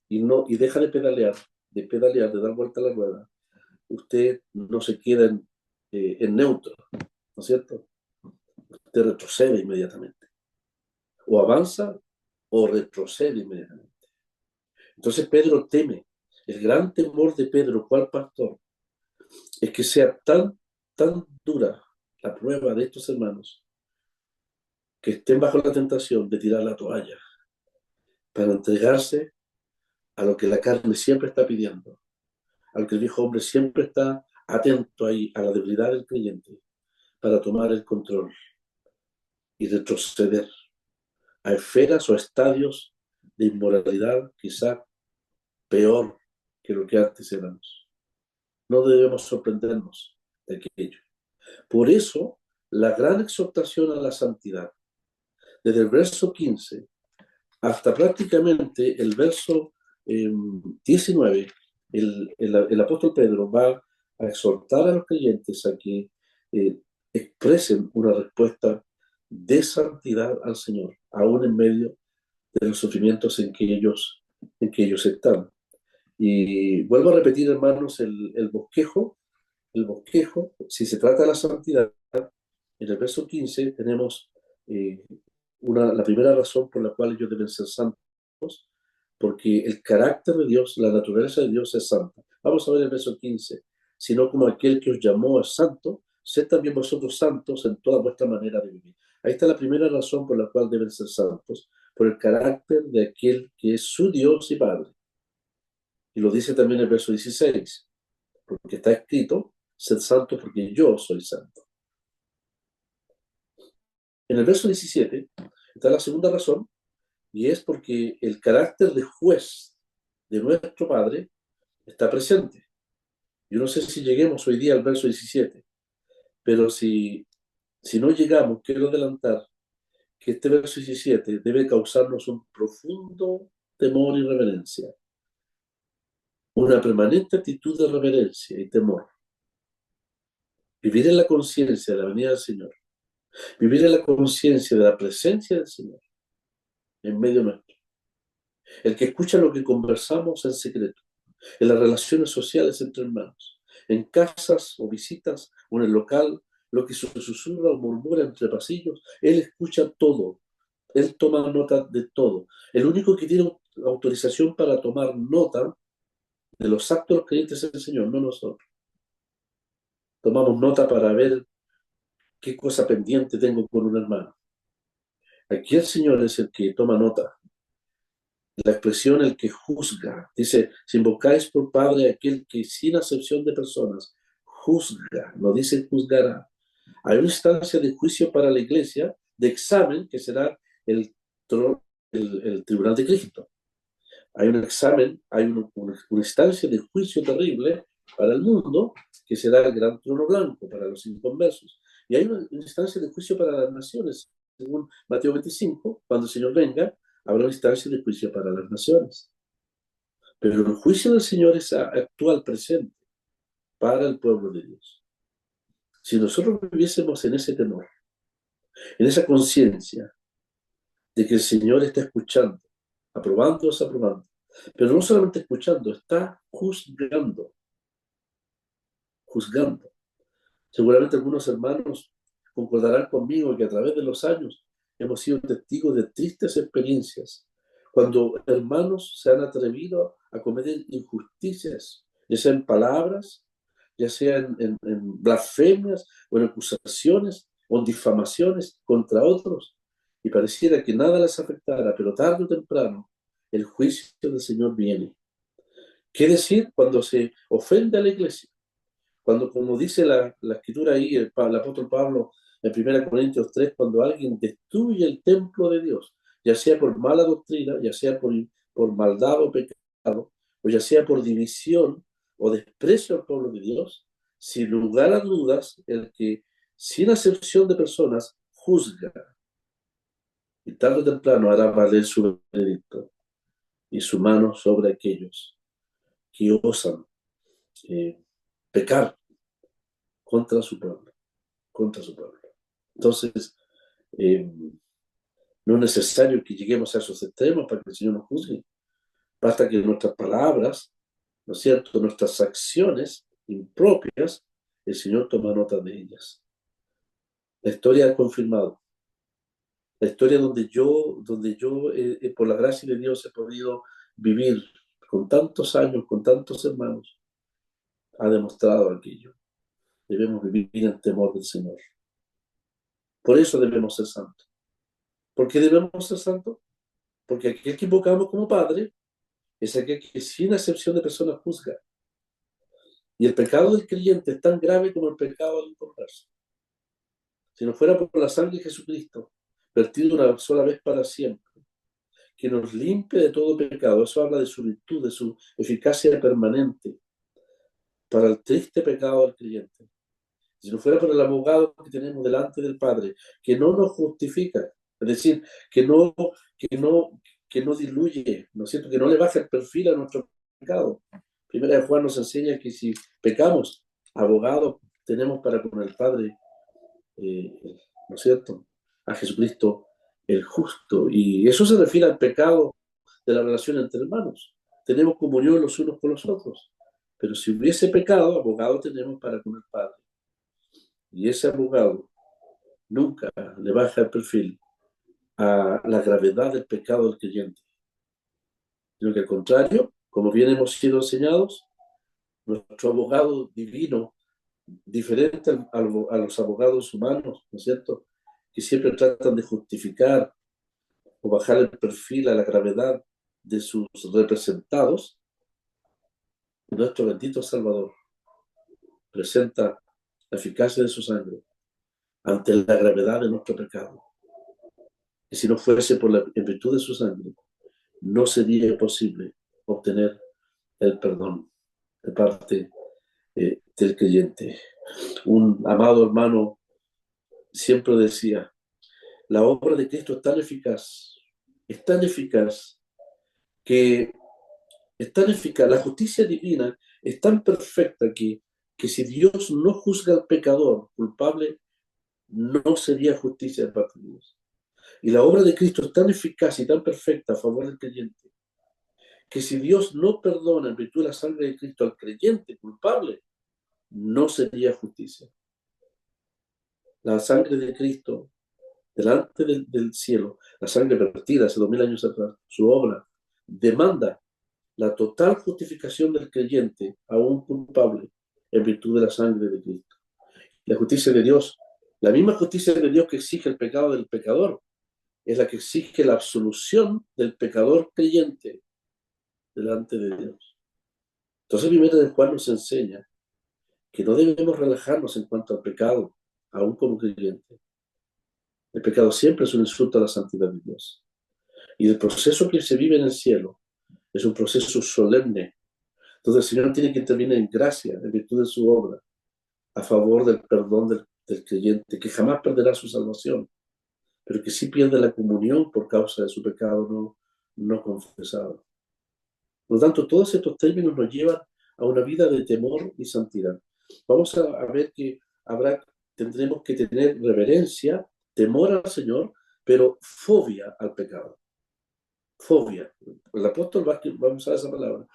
y deja de dar vuelta a la rueda, usted no se queda en neutro, ¿no es cierto? Usted retrocede inmediatamente. O avanza o retrocede inmediatamente. Entonces Pedro teme. El gran temor de Pedro, ¿cuál pastor? Es que sea tan dura la prueba de estos hermanos que estén bajo la tentación de tirar la toalla para entregarse a lo que la carne siempre está pidiendo, a lo que el viejo hombre siempre está atento ahí, a la debilidad del creyente, para tomar el control y retroceder a esferas o estadios de inmoralidad quizá peor que lo que antes éramos. No debemos sorprendernos de aquello. Por eso, la gran exhortación a la santidad, desde el verso 15 hasta prácticamente el verso 19, el apóstol Pedro va a exhortar a los creyentes a que eh, expresen una respuesta de santidad al Señor, aún en medio de los sufrimientos en que ellos están. Y vuelvo a repetir, hermanos, el bosquejo, si se trata de la santidad, en el verso 15 tenemos eh, la primera razón por la cual ellos deben ser santos, porque el carácter de Dios, la naturaleza de Dios es santa. Vamos a ver el verso 15. Sino como aquel que os llamó es santo, sed también vosotros santos en toda vuestra manera de vivir. Ahí está la primera razón por la cual deben ser santos, por el carácter de aquel que es su Dios y Padre. Y lo dice también el verso 16, porque está escrito, sed santos porque yo soy santo. En el verso 17 está la segunda razón, y es porque el carácter de juez de nuestro Padre está presente. Yo no sé si lleguemos hoy día al verso 17, pero si no llegamos, quiero adelantar que este verso 17 debe causarnos un profundo temor y reverencia, una permanente actitud de reverencia y temor. Vivir en la conciencia de la venida del Señor, vivir en la conciencia de la presencia del Señor en medio nuestro. El que escucha lo que conversamos en secreto, en las relaciones sociales entre hermanos, en casas o visitas o en el local, lo que se susurra o murmura entre pasillos, él escucha todo, él toma nota de todo. El único que tiene autorización para tomar nota de los actos de los creyentes es el Señor, no nosotros. Tomamos nota para ver qué cosa pendiente tengo con un hermano. Aquí el Señor es el que toma nota. La expresión el que juzga. Dice, si invocáis por Padre aquel que sin acepción de personas juzga, no dice juzgará. Hay una instancia de juicio para la iglesia, de examen, que será el, el tribunal de Cristo. Hay un examen, hay una instancia de juicio terrible para el mundo, que será el gran trono blanco para los inconversos. Y hay una instancia de juicio para las naciones, según Mateo 25, cuando el Señor venga, habrá una instancia de juicio para las naciones. Pero el juicio del Señor es actual, presente, para el pueblo de Dios. Si nosotros viviésemos en ese temor, en esa conciencia de que el Señor está escuchando, aprobando o desaprobando, pero no solamente escuchando, está juzgando, juzgando. Seguramente algunos hermanos concordarán conmigo que a través de los años hemos sido testigos de tristes experiencias, cuando hermanos se han atrevido a cometer injusticias, ya sea en palabras, ya sea en blasfemias o en acusaciones o en difamaciones contra otros, y pareciera que nada les afectara, pero tarde o temprano el juicio del Señor viene. ¿Qué decir cuando se ofende a la iglesia? Cuando, como dice la escritura ahí, el apóstol Pablo en 1 Corintios 3, cuando alguien destruye el templo de Dios, ya sea por mala doctrina, ya sea por maldad o pecado, o ya sea por división o desprecio al pueblo de Dios, sin lugar a dudas, el que, sin acepción de personas, juzga y tarde o temprano hará valer su veredicto y su mano sobre aquellos que osan eh, pecar contra su pueblo, contra su pueblo. Entonces, no es necesario que lleguemos a esos extremos para que el Señor nos juzgue. Basta que nuestras palabras, ¿no es cierto?, nuestras acciones impropias, el Señor toma nota de ellas. La historia ha confirmado. La historia donde yo por la gracia de Dios, he podido vivir con tantos años, con tantos hermanos, ha demostrado aquello. Debemos vivir en temor del Señor. Por eso debemos ser santos. ¿Por qué debemos ser santos? Porque aquel que invocamos como Padre es aquel que sin excepción de personas juzga. Y el pecado del creyente es tan grave como el pecado del inconverso. Si no fuera por la sangre de Jesucristo, vertido una sola vez para siempre, que nos limpie de todo pecado, eso habla de su virtud, de su eficacia permanente para el triste pecado del creyente. Si no fuera por el abogado que tenemos delante del Padre, que no nos justifica, es decir, que no, que no, que no diluye, ¿no es cierto?, que no le baja el perfil a nuestro pecado. Primera de Juan nos enseña que si pecamos, abogado tenemos para con el Padre, ¿no es cierto?, a Jesucristo el justo. Y eso se refiere al pecado de la relación entre hermanos. tenemos comunión los unos con los otros. Pero si hubiese pecado, abogado tenemos para con el Padre. Y ese abogado nunca le baja el perfil a la gravedad del pecado del creyente, sino que al contrario, como bien hemos sido enseñados, nuestro abogado divino, diferente a los abogados humanos, ¿no es cierto?, que siempre tratan de justificar o bajar el perfil a la gravedad de sus representados, nuestro bendito Salvador presenta la eficacia de su sangre ante la gravedad de nuestro pecado. Y si no fuese en virtud de su sangre, no sería posible obtener el perdón de parte del creyente. Un amado hermano siempre decía, la obra de Cristo es tan eficaz, que es tan eficaz, la justicia divina es tan perfecta que si Dios no juzga al pecador culpable, no sería justicia de parte de Dios. Y la obra de Cristo es tan eficaz y tan perfecta a favor del creyente, que si Dios no perdona en virtud de la sangre de Cristo al creyente culpable, no sería justicia. La sangre de Cristo delante del cielo, la sangre vertida hace 2000 años atrás, su obra demanda la total justificación del creyente a un culpable en virtud de la sangre de Cristo. La justicia de Dios, la misma justicia de Dios que exige el pecado del pecador, es la que exige la absolución del pecador creyente delante de Dios. Entonces, primero de Juan nos enseña que no debemos relajarnos en cuanto al pecado, aún como creyente. El pecado siempre es un insulto a la santidad de Dios. Y el proceso que se vive en el cielo es un proceso solemne. Entonces el Señor tiene que intervenir en gracia, en virtud de su obra, a favor del perdón del creyente, que jamás perderá su salvación, pero que sí pierde la comunión por causa de su pecado no confesado. Por lo tanto, todos estos términos nos llevan a una vida de temor y santidad. Vamos a ver que tendremos que tener reverencia, temor al Señor, pero fobia al pecado. Fobia. El apóstol va a usar esa palabra.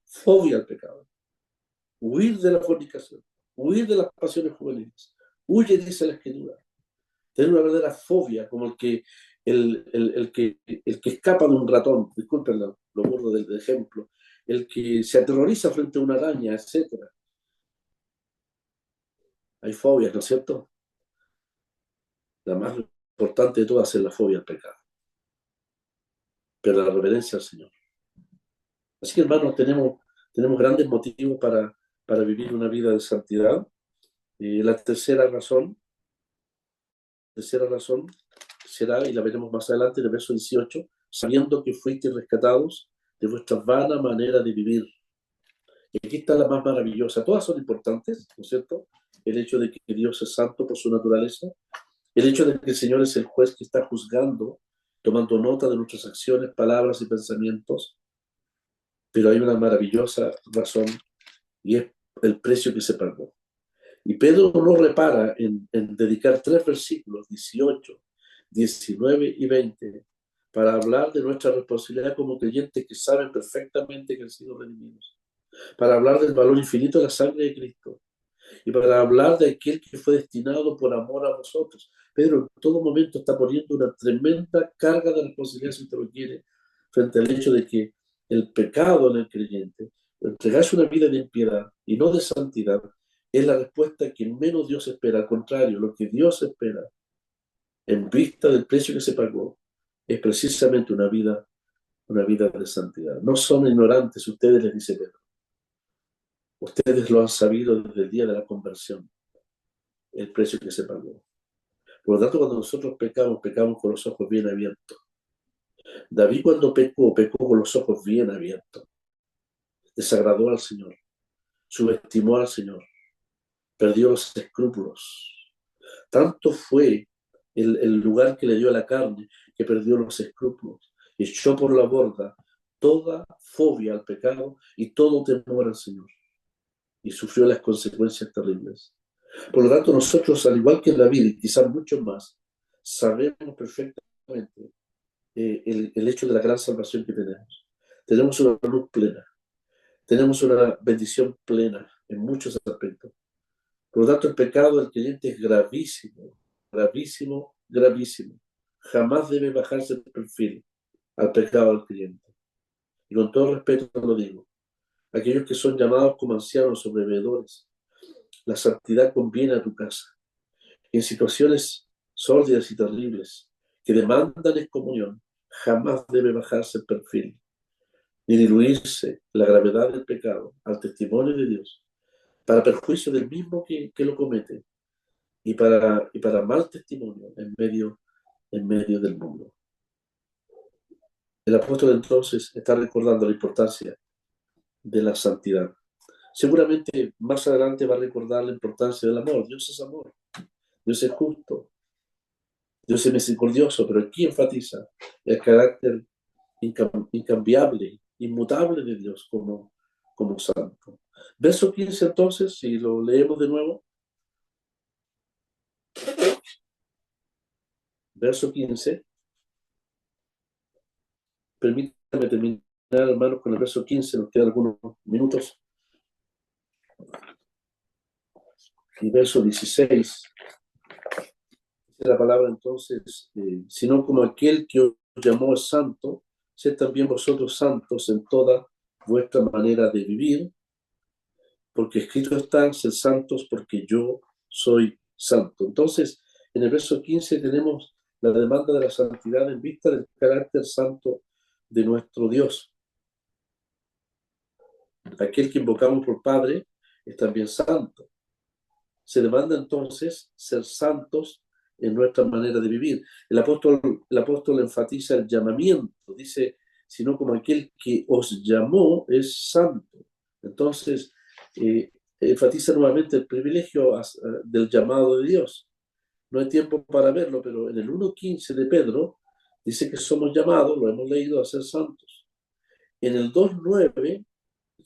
Fobia al pecado. Huir de la fornicación. Huir de las pasiones juveniles. Huye, dice la Escritura. Tener una verdadera fobia, como el que escapa de un ratón, disculpen lo burdo del ejemplo, el que se aterroriza frente a una araña, etc. Hay fobias, ¿no es cierto? La más importante de todas es la fobia al pecado, pero la reverencia al Señor. Así que, hermanos, tenemos grandes motivos para vivir una vida de santidad. La tercera razón será, y la veremos más adelante en el verso 18, sabiendo que fuisteis rescatados de vuestra vana manera de vivir. Y aquí está la más maravillosa. Todas son importantes, ¿no es cierto? El hecho de que Dios es santo por su naturaleza, el hecho de que el Señor es el juez que está juzgando, tomando nota de nuestras acciones, palabras y pensamientos. Pero hay una maravillosa razón, y es el precio que se pagó. Y Pedro no repara en dedicar 3 versículos, 18, 19 y 20, para hablar de nuestra responsabilidad como creyentes que saben perfectamente que han sido redimidos, para hablar del valor infinito de la sangre de Cristo, y para hablar de aquel que fue destinado por amor a vosotros. Pedro en todo momento está poniendo una tremenda carga de responsabilidad, si usted lo quiere, frente al hecho de que el pecado en el creyente, entregarse una vida de impiedad y no de santidad, es la respuesta que menos Dios espera. Al contrario, lo que Dios espera, en vista del precio que se pagó, es precisamente una vida de santidad. No son ignorantes, ustedes, les dice Pedro. Ustedes lo han sabido desde el día de la conversión, el precio que se pagó. Por lo tanto, cuando nosotros pecamos con los ojos bien abiertos. David, cuando pecó con los ojos bien abiertos. Desagradó al Señor, subestimó al Señor, perdió los escrúpulos. Tanto fue el lugar que le dio a la carne que perdió los escrúpulos. Echó por la borda toda fobia al pecado y todo temor al Señor. Y sufrió las consecuencias terribles. Por lo tanto, nosotros, al igual que David, y quizás muchos más, sabemos perfectamente el hecho de la gran salvación que tenemos. tenemos una luz plena, tenemos una bendición plena en muchos aspectos. Por lo tanto, el pecado del creyente es gravísimo, gravísimo, gravísimo. Jamás debe bajarse el perfil al pecado del creyente. Y con todo respeto lo digo, aquellos que son llamados como ancianos o bebedores, la santidad conviene a tu casa. En situaciones sórdidas y terribles que demandan excomunión, jamás debe bajarse el perfil, ni diluirse la gravedad del pecado al testimonio de Dios, para perjuicio del mismo que lo comete y para mal testimonio en medio del mundo. El apóstol entonces está recordando la importancia de la santidad. Seguramente más adelante va a recordar la importancia del amor. Dios es amor, Dios es justo, Dios es misericordioso, pero aquí enfatiza el carácter incambiable, inmutable de Dios como santo. Verso 15 entonces, si lo leemos de nuevo, verso 15, permítame terminar, hermanos, con el verso 15, nos quedan algunos minutos, y verso 16, dice la palabra entonces, sino como aquel que os llamó es santo, sed también vosotros santos en toda vuestra manera de vivir, porque escrito está, sed santos porque yo soy santo. Entonces, en el verso 15 tenemos la demanda de la santidad en vista del carácter santo de nuestro Dios. Aquel que invocamos por Padre es también santo. Se demanda entonces ser santos en nuestra manera de vivir. El apóstol enfatiza el llamamiento, dice, sino como aquel que os llamó es santo. Entonces, enfatiza nuevamente el privilegio del llamado de Dios. No hay tiempo para verlo, pero en el 1.15 de Pedro dice que somos llamados, lo hemos leído, a ser santos. En el 2.9,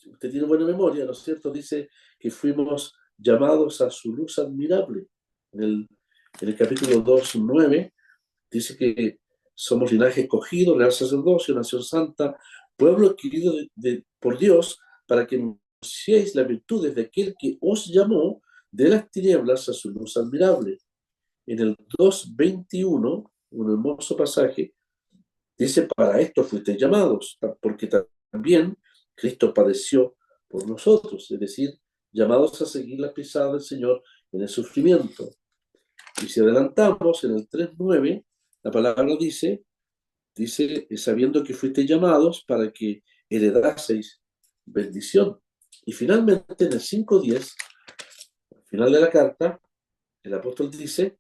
usted tiene buena memoria, ¿no es cierto? Dice que fuimos llamados a su luz admirable. En el capítulo 2.9 dice que somos linaje escogido, real sacerdocio, nación santa, pueblo adquirido por Dios, para que anunciéis las virtudes de aquel que os llamó de las tinieblas a su luz admirable. En el 2.21, un hermoso pasaje, dice, para esto fuisteis llamados, porque también Cristo padeció por nosotros, es decir, llamados a seguir la pisada del Señor en el sufrimiento. Y si adelantamos en el 3.9, la palabra dice, sabiendo que fuisteis llamados para que heredaseis bendición. Y finalmente en el 5.10, al final de la carta, el apóstol dice,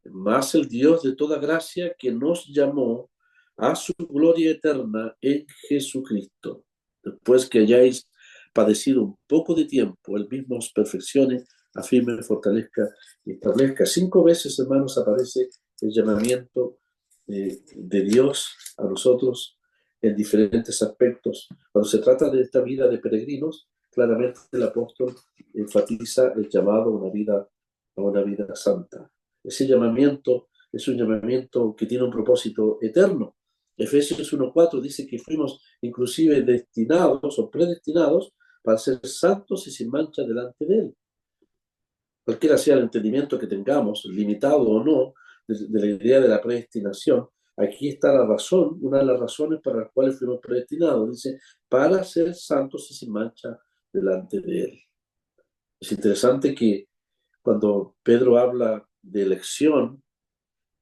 mas el Dios de toda gracia que nos llamó a su gloria eterna en Jesucristo, después que hayáis padecido un poco de tiempo, Él mismo os perfeccione, afirme, fortalezca y establezca. 5 veces, hermanos, aparece el llamamiento de Dios a nosotros en diferentes aspectos. Cuando se trata de esta vida de peregrinos, claramente el apóstol enfatiza el llamado a una vida santa. Ese llamamiento es un llamamiento que tiene un propósito eterno. Efesios 1.4 dice que fuimos inclusive destinados o predestinados para ser santos y sin mancha delante de Él. Cualquiera sea el entendimiento que tengamos, limitado o no, de la idea de la predestinación, aquí está la razón, una de las razones para las cuales fuimos predestinados. Dice, para ser santos y sin mancha delante de Él. Es interesante que cuando Pedro habla de elección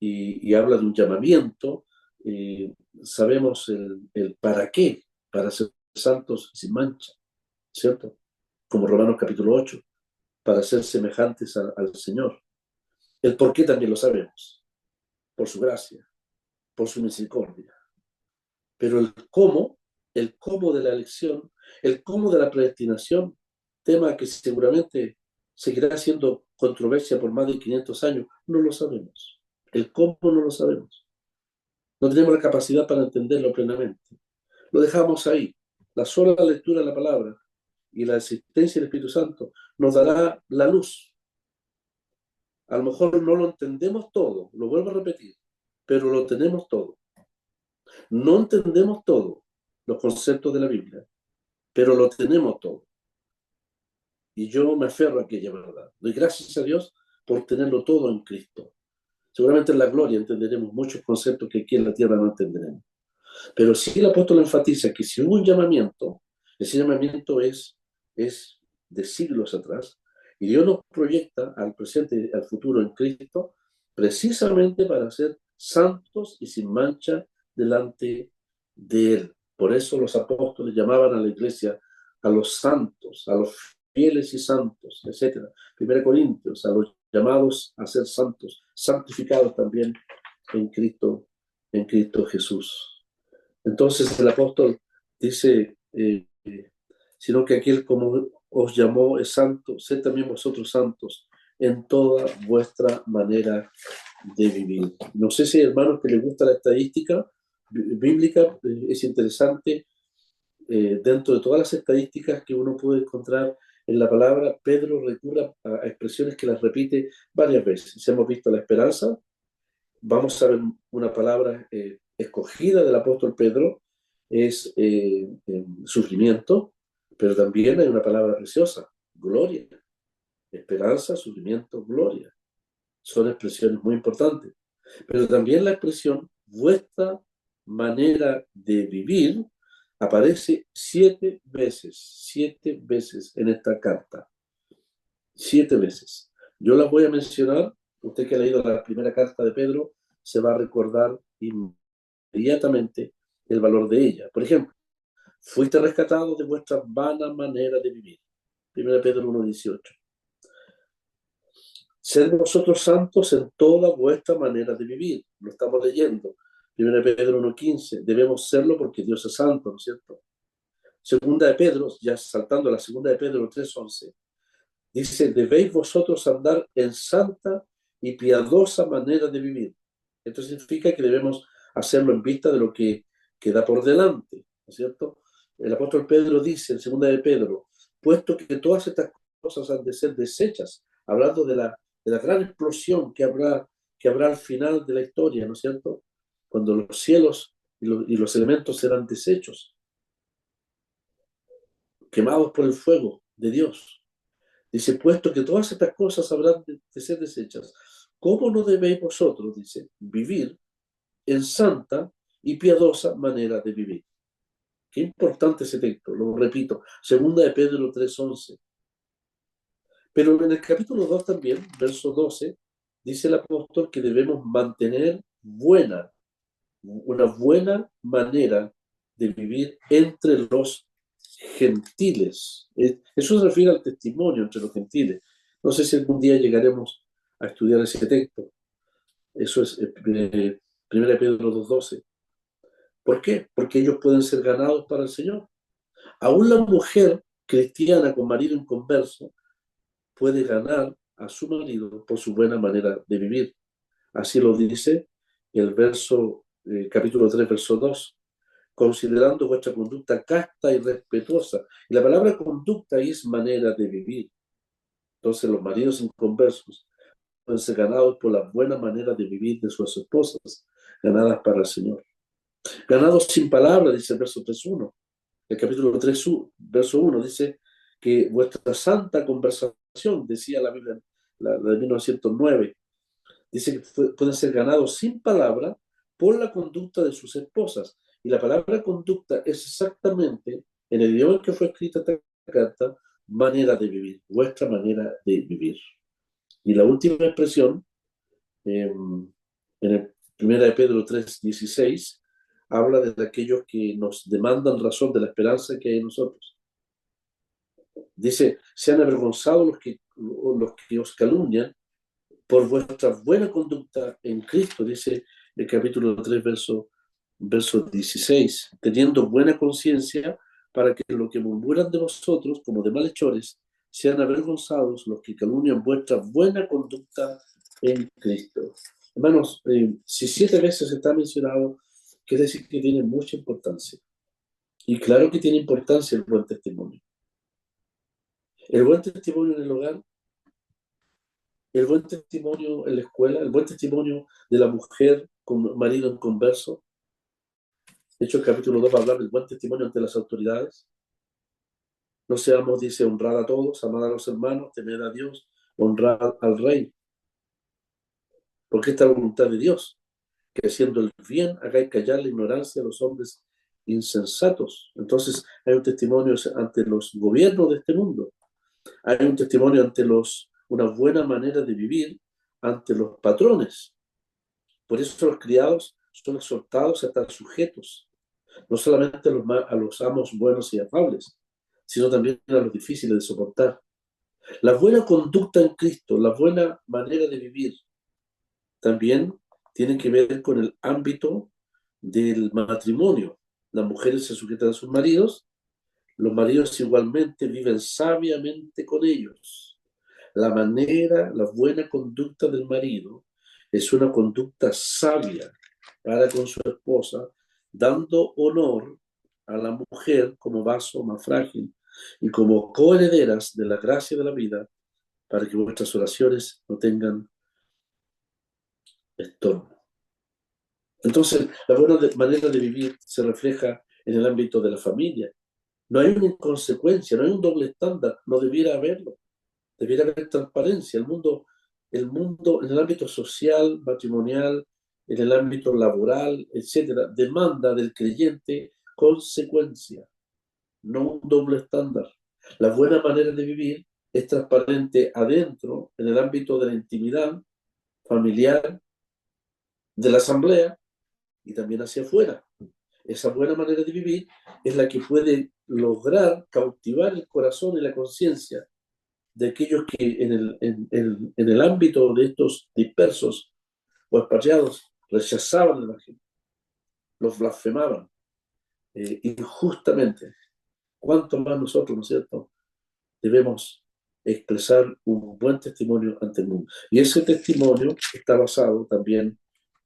y habla de un llamamiento, sabemos el para qué, para ser santos y sin mancha, ¿cierto? Como Romanos capítulo 8, para ser semejantes al Señor. El por qué también lo sabemos, por su gracia, por su misericordia. Pero el cómo de la elección, el cómo de la predestinación, tema que seguramente seguirá siendo controversia por más de 500 años, no lo sabemos. El cómo no lo sabemos. No tenemos la capacidad para entenderlo plenamente. Lo dejamos ahí. La sola lectura de la palabra y la existencia del Espíritu Santo nos dará la luz. A lo mejor no lo entendemos todo, lo vuelvo a repetir, pero lo tenemos todo. No entendemos todo, los conceptos de la Biblia, pero lo tenemos todo. Y yo me aferro a aquella verdad. Doy gracias a Dios por tenerlo todo en Cristo. Seguramente en la gloria entenderemos muchos conceptos que aquí en la tierra no entenderemos. Pero sí el apóstol enfatiza que si hubo un llamamiento, ese llamamiento es de siglos atrás, y Dios nos proyecta al presente y al futuro en Cristo, precisamente para ser santos y sin mancha delante de Él. Por eso los apóstoles llamaban a la iglesia a los santos, a los fieles y santos, etcétera. 1 Corintios, a los llamados a ser santos, santificados también en Cristo Jesús. Entonces el apóstol dice, sino que aquel como os llamó es santo, sed también vosotros santos en toda vuestra manera de vivir. No sé si hay hermanos que les gusta la estadística bíblica, es interesante, dentro de todas las estadísticas que uno puede encontrar en la palabra, Pedro recurre a expresiones que las repite varias veces. Si hemos visto la esperanza, vamos a ver una palabra escogida del apóstol Pedro, es sufrimiento, pero también hay una palabra preciosa, gloria. Esperanza, sufrimiento, gloria. Son expresiones muy importantes. Pero también la expresión vuestra manera de vivir aparece 7 veces en esta carta. 7 veces. Yo las voy a mencionar. Usted que ha leído la primera carta de Pedro se va a recordar inmediatamente el valor de ella. Por ejemplo, fuiste rescatado de vuestra vana manera de vivir. 1 Pedro 1:18. Sed vosotros santos en toda vuestra manera de vivir. Lo estamos leyendo. 1 Pedro 1:15. Debemos serlo porque Dios es santo, ¿no es cierto? Segunda de Pedro, ya saltando a la segunda de Pedro 3:11. Dice, debéis vosotros andar en santa y piadosa manera de vivir. Esto significa que debemos hacerlo en vista de lo que queda por delante, ¿no es cierto? El apóstol Pedro dice en segunda de Pedro, puesto que todas estas cosas han de ser desechas, hablando de la gran explosión que habrá al final de la historia, ¿no es cierto? Cuando los cielos y los elementos serán deshechos, quemados por el fuego de Dios. Dice, puesto que todas estas cosas habrán de ser desechas, ¿cómo no debéis vosotros, dice, vivir en santa y piadosa manera de vivir? Qué importante ese texto, lo repito, segunda de Pedro 3:11. Pero en el capítulo 2 también, verso 12, dice el apóstol que debemos mantener una buena manera de vivir entre los gentiles. Eso se refiere al testimonio entre los gentiles. No sé si algún día llegaremos a estudiar ese texto. Eso es 1 Pedro 2:12. ¿Por qué? Porque ellos pueden ser ganados para el Señor. Aún la mujer cristiana con marido inconverso puede ganar a su marido por su buena manera de vivir. Así lo dice el capítulo 3, verso 2. Considerando vuestra conducta casta y respetuosa. Y la palabra conducta es manera de vivir. Entonces los maridos inconversos pueden ser ganados por la buena manera de vivir de sus esposas, ganadas para el Señor. Ganados sin palabra, dice el verso 3:1. El capítulo 3, verso 1, dice que vuestra santa conversación, decía la Biblia, la de 1909, dice que pueden ser ganados sin palabra por la conducta de sus esposas. Y la palabra conducta es exactamente, en el idioma en que fue escrita esta carta, manera de vivir, vuestra manera de vivir. Y la última expresión, en el 1 de Pedro 3:16, habla de aquellos que nos demandan razón de la esperanza que hay en nosotros. Dice, sean avergonzados los que os calumnian por vuestra buena conducta en Cristo, dice el capítulo 3, verso 16, teniendo buena conciencia para que lo que murmuran de vosotros como de malhechores sean avergonzados los que calumnian vuestra buena conducta en Cristo. Hermanos, si 7 veces está mencionado, quiere decir que tiene mucha importancia. Y claro que tiene importancia el buen testimonio. El buen testimonio en el hogar, el buen testimonio en la escuela, el buen testimonio de la mujer con marido en converso, De hecho, el capítulo 2 va a hablar del buen testimonio ante las autoridades. No seamos, dice, honrad a todos, amad a los hermanos, temed a Dios, honrad al rey. Porque esta es la voluntad de Dios, que haciendo el bien hagáis callar la ignorancia de los hombres insensatos. Entonces hay un testimonio ante los gobiernos de este mundo. Hay un testimonio ante una buena manera de vivir ante los patrones. Por eso los criados son exhortados a estar sujetos, no solamente a los amos buenos y afables, sino también a los difíciles de soportar. La buena conducta en Cristo, la buena manera de vivir, también tiene que ver con el ámbito del matrimonio. Las mujeres se sujetan a sus maridos, los maridos igualmente viven sabiamente con ellos. La buena conducta del marido es una conducta sabia para con su esposa, dando honor a la mujer como vaso más frágil y como coherederas de la gracia de la vida, para que vuestras oraciones no tengan estorbo. Entonces, la buena manera de vivir se refleja en el ámbito de la familia. No hay una inconsecuencia, no hay un doble estándar, no debiera haberlo. Debiera haber transparencia. El mundo en el ámbito social, matrimonial, en el ámbito laboral, etcétera, demanda del creyente consecuencia, no un doble estándar. La buena manera de vivir es transparente adentro, en el ámbito de la intimidad familiar, de la asamblea y también hacia afuera. Esa buena manera de vivir es la que puede lograr cautivar el corazón y la conciencia de aquellos que en el ámbito de estos dispersos o expatriados rechazaban el Evangelio, los blasfemaban injustamente. ¿Cuánto más nosotros, no es cierto?, debemos expresar un buen testimonio ante el mundo? Y ese testimonio está basado también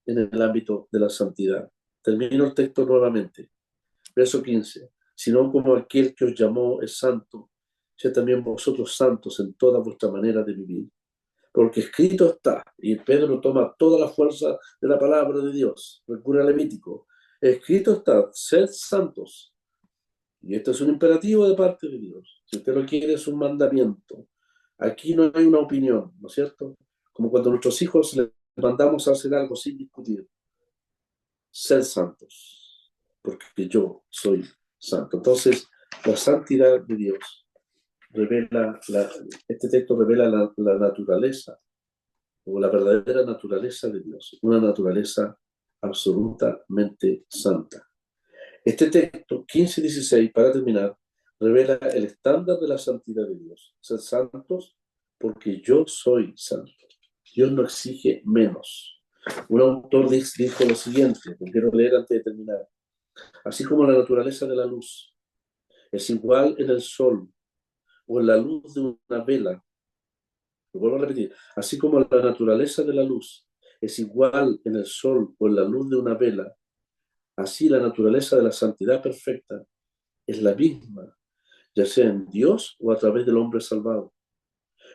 en el ámbito de la santidad. Termino el texto nuevamente. Verso 15. Sino como aquel que os llamó es santo, sed también vosotros santos en toda vuestra manera de vivir. Porque escrito está, y Pedro toma toda la fuerza de la palabra de Dios, recurre al Levítico. Escrito está, sed santos. Y esto es un imperativo de parte de Dios. Si usted lo quiere, es un mandamiento. Aquí no hay una opinión, ¿no es cierto? Como cuando a nuestros hijos les mandamos a hacer algo sin discutir. Sed santos, porque yo soy santo. Entonces, la santidad de Dios revela, este texto revela la naturaleza o la verdadera naturaleza de Dios, una naturaleza absolutamente santa. Este texto, 15:16, para terminar, revela el estándar de la santidad de Dios. Ser santos porque yo soy santo. Dios no exige menos. Un autor dijo lo siguiente, que quiero leer antes de terminar. Así como la naturaleza de la luz es igual en el sol o en la luz de una vela, lo vuelvo a repetir, así como la naturaleza de la luz es igual en el sol o en la luz de una vela, así la naturaleza de la santidad perfecta es la misma, ya sea en Dios o a través del hombre salvado.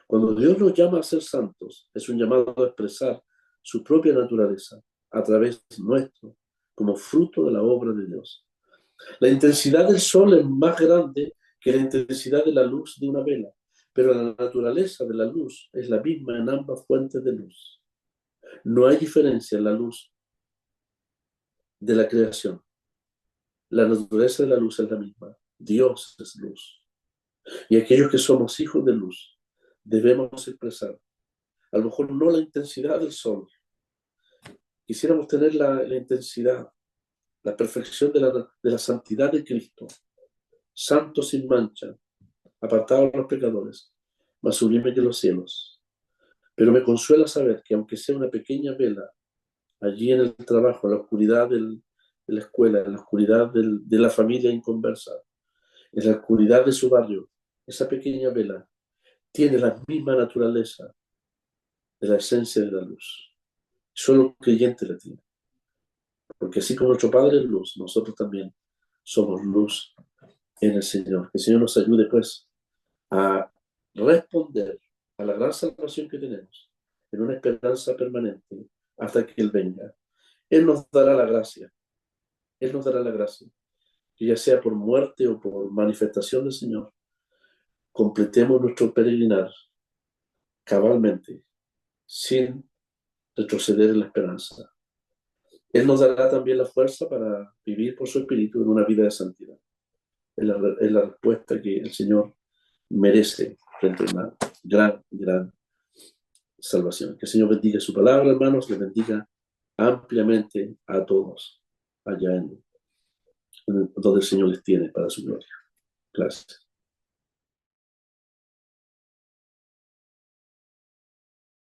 Cuando Dios nos llama a ser santos, es un llamado a expresar su propia naturaleza a través nuestro, como fruto de la obra de Dios. La intensidad del sol es más grande que la intensidad de la luz de una vela, pero la naturaleza de la luz es la misma en ambas fuentes de luz. No hay diferencia en la luz de la creación. La naturaleza de la luz es la misma. Dios es luz. Y aquellos que somos hijos de luz debemos expresar, a lo mejor no la intensidad del sol, quisiéramos tener la intensidad, la perfección de la santidad de Cristo, santo sin mancha, apartado de los pecadores, más sublime que los cielos. Pero me consuela saber que aunque sea una pequeña vela, allí en el trabajo, en la oscuridad de la escuela, en la oscuridad de la familia inconversa, en la oscuridad de su barrio, esa pequeña vela tiene la misma naturaleza de la esencia de la luz. Solo un creyente la tiene. Porque así como nuestro Padre es luz, nosotros también somos luz en el Señor. Que el Señor nos ayude, pues, a responder a la gran salvación que tenemos en una esperanza permanente hasta que Él venga. Él nos dará la gracia, Él nos dará la gracia, que ya sea por muerte o por manifestación del Señor, completemos nuestro peregrinar cabalmente, sin retroceder en la esperanza. Él nos dará también la fuerza para vivir por su Espíritu en una vida de santidad. Es la respuesta que el Señor merece frente a una gran salvación. Que el Señor bendiga su palabra, hermanos, le bendiga ampliamente a todos allá en donde el Señor les tiene para su gloria. Gracias.